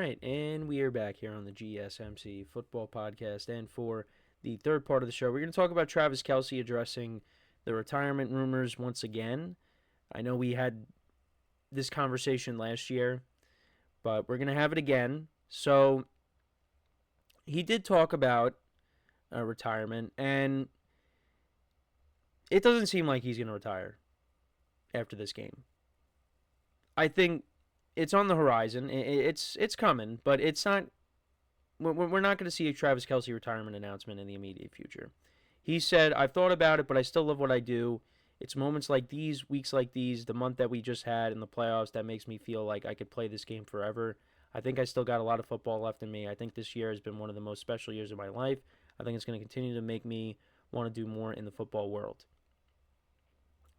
right, and we are back here on the GSMC football podcast. And for the third part of the show, we're going to talk about Travis Kelce addressing the retirement rumors once again. I know we had this conversation last year, but we're going to have it again. So he did talk about retirement, and it doesn't seem like he's going to retire after this game. I think it's on the horizon. It's coming, but it's not. We're not going to see a Travis Kelce retirement announcement in the immediate future. He said, "I've thought about it, but I still love what I do. It's moments like these, weeks like these, the month that we just had in the playoffs that makes me feel like I could play this game forever. I think I still got a lot of football left in me. I think this year has been one of the most special years of my life. I think it's going to continue to make me want to do more in the football world."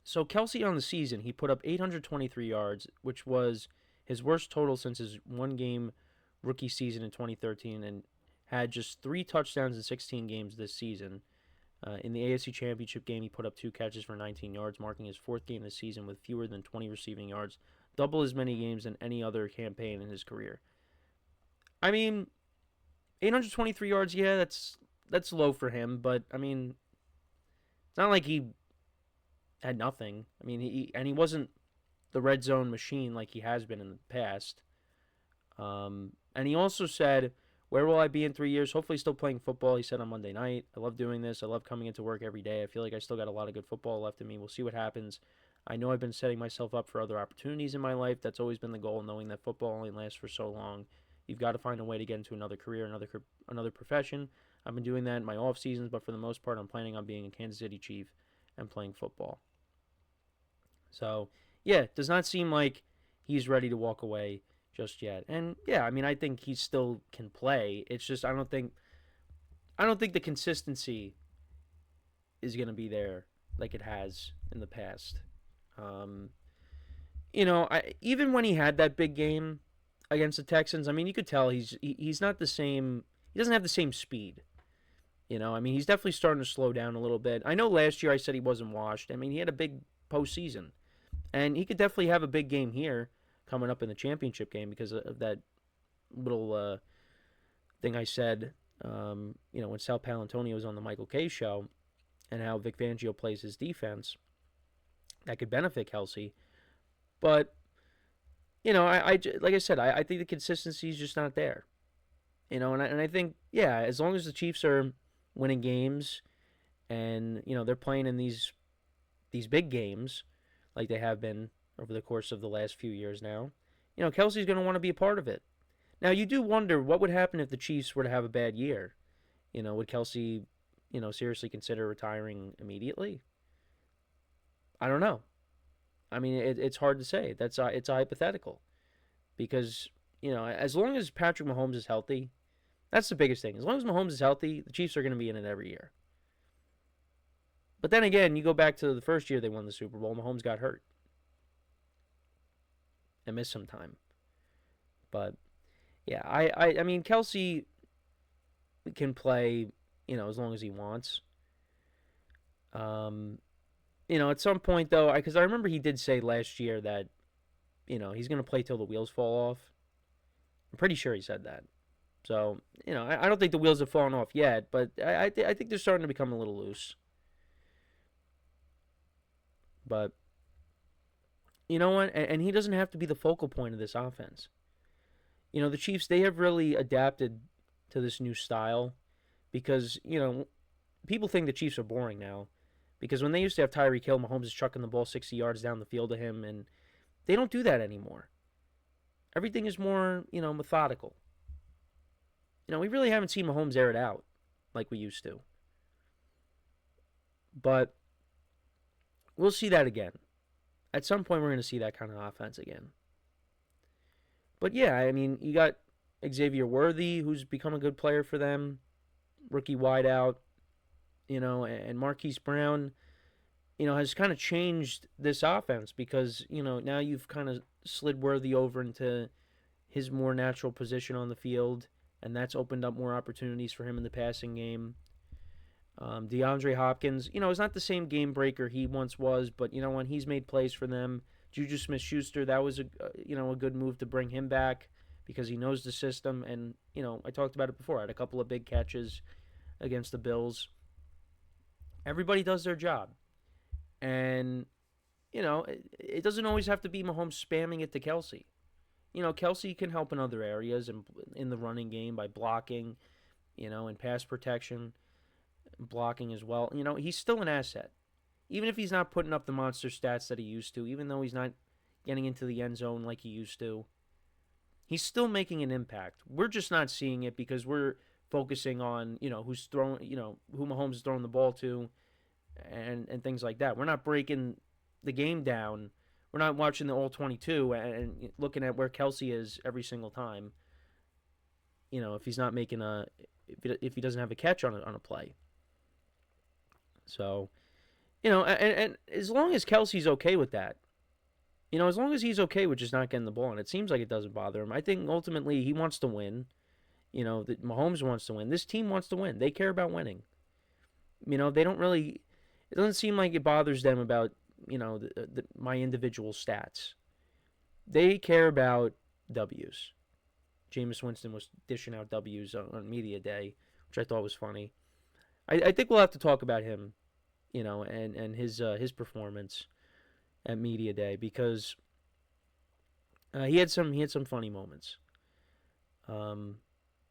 So Kelce on the season, he put up 823 yards, which was his worst total since his one-game rookie season in 2013, and had just 3 touchdowns in 16 games this season. In the AFC Championship game, he put up 2 catches for 19 yards, marking his 4th game this season with fewer than 20 receiving yards, double as many games than any other campaign in his career. I mean, 823 yards, yeah, that's low for him, but I mean, it's not like he had nothing. I mean, he wasn't the red zone machine like he has been in the past. And he also said, "Where will I be in 3 years? Hopefully still playing football," he said on Monday night. "I love doing this. I love coming into work every day. I feel like I still got a lot of good football left in me. We'll see what happens. I know I've been setting myself up for other opportunities in my life. That's always been the goal, knowing that football only lasts for so long. You've got to find a way to get into another career, another profession. I've been doing that in my off seasons, but for the most part, I'm planning on being a Kansas City Chief and playing football." So, yeah, it does not seem like he's ready to walk away just yet. And yeah, I mean, I think he still can play. It's just I don't think the consistency is going to be there like it has in the past. Um, even when he had that big game against the Texans, I mean, you could tell he's not the same. He doesn't have the same speed. I mean, he's definitely starting to slow down a little bit. I know last year I said he wasn't washed. I mean, he had a big postseason, and he could definitely have a big game here coming up in the championship game because of that little thing I said, when Sal Palantonio was on the Michael Kay show, and how Vic Fangio plays his defense. That could benefit Kelce. But, like I said, I think the consistency is just not there. And I think, yeah, as long as the Chiefs are winning games and, they're playing in these big games like they have been over the course of the last few years now, Kelce's going to want to be a part of it. Now, you do wonder what would happen if the Chiefs were to have a bad year. Would Kelce, seriously consider retiring immediately? I don't know. I mean, it's hard to say. It's a hypothetical. Because, as long as Patrick Mahomes is healthy, that's the biggest thing. As long as Mahomes is healthy, the Chiefs are going to be in it every year. But then again, you go back to the first year they won the Super Bowl, Mahomes got hurt and missed some time. But, yeah, I mean, Kelce can play, as long as he wants. At some point, though, because I remember he did say last year that, he's going to play till the wheels fall off. I'm pretty sure he said that. So, I don't think the wheels have fallen off yet, but I think they're starting to become a little loose. But, you know what? And he doesn't have to be the focal point of this offense. The Chiefs, they have really adapted to this new style because, people think the Chiefs are boring now. Because when they used to have Tyreek Hill, Mahomes is chucking the ball 60 yards down the field to him, and they don't do that anymore. Everything is more, methodical. We really haven't seen Mahomes air it out like we used to. But we'll see that again. At some point, we're going to see that kind of offense again. But yeah, I mean, you got Xavier Worthy, who's become a good player for them, rookie wideout, and Marquise Brown, has kind of changed this offense because, now you've kind of slid Worthy over into his more natural position on the field, and that's opened up more opportunities for him in the passing game. DeAndre Hopkins, is not the same game breaker he once was, but, when he's made plays for them. Juju Smith-Schuster, that was a good move to bring him back because he knows the system. And, I talked about it before. I had a couple of big catches against the Bills. Everybody does their job. And, it doesn't always have to be Mahomes spamming it to Kelce. Kelce can help in other areas and in the running game by blocking, in pass protection, blocking as well. He's still an asset. Even if he's not putting up the monster stats that he used to, even though he's not getting into the end zone like he used to, he's still making an impact. We're just not seeing it because we're focusing on, who's throwing, who Mahomes is throwing the ball to and things like that. We're not breaking the game down. We're not watching the all 22 and looking at where Kelce is every single time. If he's not making if he doesn't have a catch on a play. So, and as long as Kelce's okay with that, as long as he's okay with just not getting the ball, and it seems like it doesn't bother him. I think ultimately he wants to win. That Mahomes wants to win. This team wants to win. They care about winning. They don't really. It doesn't seem like it bothers them about my individual stats. They care about W's. Jameis Winston was dishing out W's on media day, which I thought was funny. I think we'll have to talk about him, and his performance at media day because he had some funny moments.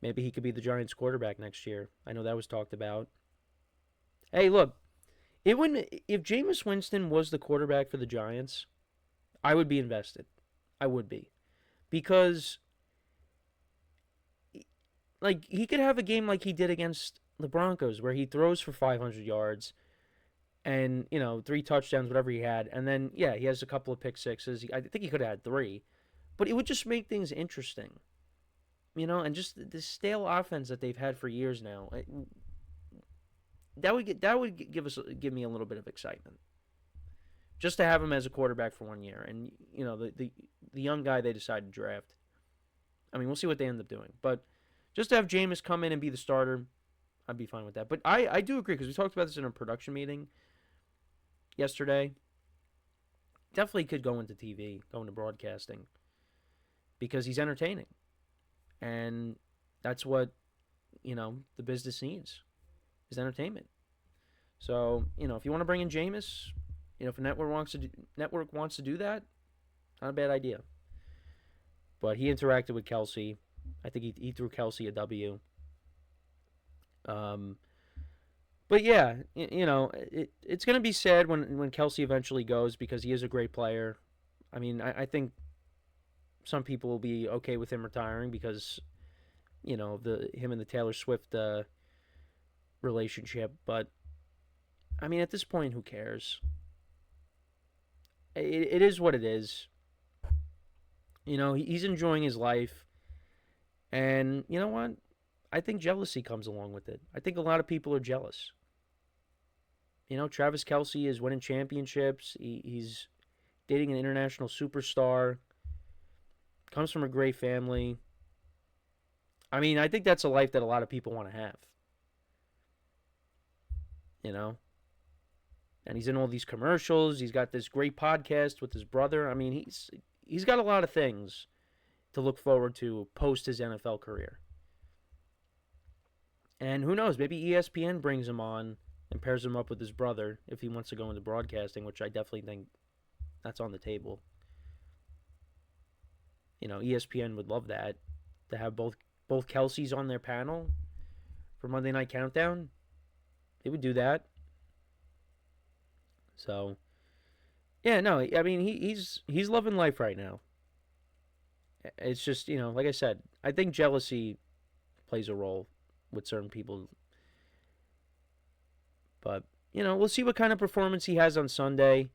Maybe he could be the Giants quarterback next year. I know that was talked about. Hey, look, if Jameis Winston was the quarterback for the Giants, I would be invested. I would be. Because he could have a game like he did against the Broncos where he throws for 500 yards and, 3 touchdowns, whatever he had. And then, he has a couple of pick sixes. I think he could have had 3. But it would just make things interesting. And just the stale offense that they've had for years now. That would give me a little bit of excitement. Just to have him as a quarterback for 1 year. And, the young guy they decided to draft. I mean, we'll see what they end up doing. But just to have Jameis come in and be the starter, I'd be fine with that. But I do agree, because we talked about this in a production meeting yesterday. Definitely could go into TV, go into broadcasting, because he's entertaining. And that's what, the business needs, is entertainment. So, if you want to bring in Jameis, if a network wants to do that, not a bad idea. But he interacted with Kelce. I think he threw Kelce a W. But yeah, it's going to be sad when Kelce eventually goes, because he is a great player. I mean, I think some people will be okay with him retiring because, him and the Taylor Swift relationship. But, I mean, at this point, who cares? It is what it is. He's enjoying his life. And you know what? I think jealousy comes along with it. I think a lot of people are jealous. Travis Kelce is winning championships. He's dating an international superstar. Comes from a great family. I mean, I think that's a life that a lot of people want to have. And he's in all these commercials. He's got this great podcast with his brother. I mean, he's got a lot of things to look forward to post his NFL career. And who knows, maybe ESPN brings him on and pairs him up with his brother if he wants to go into broadcasting, which I definitely think that's on the table. ESPN would love that, to have both Kelce's on their panel for Monday Night Countdown. They would do that. So, yeah, no, I mean, he's loving life right now. It's just, like I said, I think jealousy plays a role with certain people. But, we'll see what kind of performance he has on Sunday.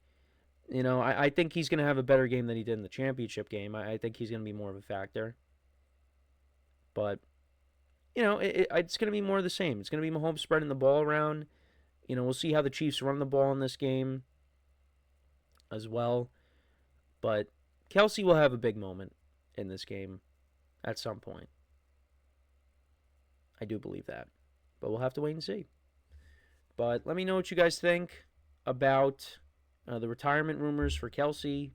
I think he's going to have a better game than he did in the championship game. I think he's going to be more of a factor. But, it's going to be more of the same. It's going to be Mahomes spreading the ball around. We'll see how the Chiefs run the ball in this game as well. But Kelce will have a big moment in this game at some point. I do believe that. But we'll have to wait and see. But let me know what you guys think about the retirement rumors for Kelce.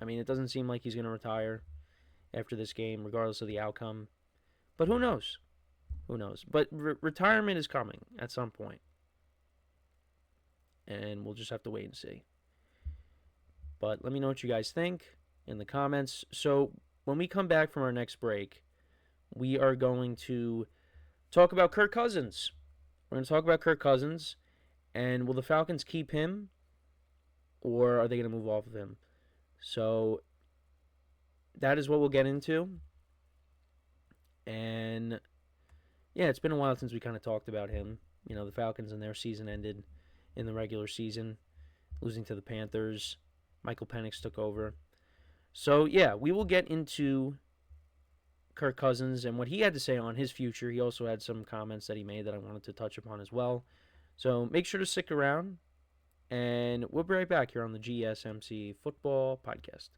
I mean, it doesn't seem like he's going to retire after this game, regardless of the outcome. But who knows? Who knows? But retirement is coming at some point, and we'll just have to wait and see. But let me know what you guys think in the comments. So when we come back from our next break, we are going to talk about Kirk Cousins. We're going to talk about Kirk Cousins, and will the Falcons keep him, or are they going to move off of him? So that is what we'll get into. And yeah, it's been a while since we kind of talked about him. You know, the Falcons and their season ended in the regular season, losing to the Panthers. Michael Penix took over. So yeah, we will get into Kirk Cousins and what he had to say on his future. He also had some comments that he made that I wanted to touch upon as well. So make sure to stick around, and we'll be right back here on the GSMC Football Podcast.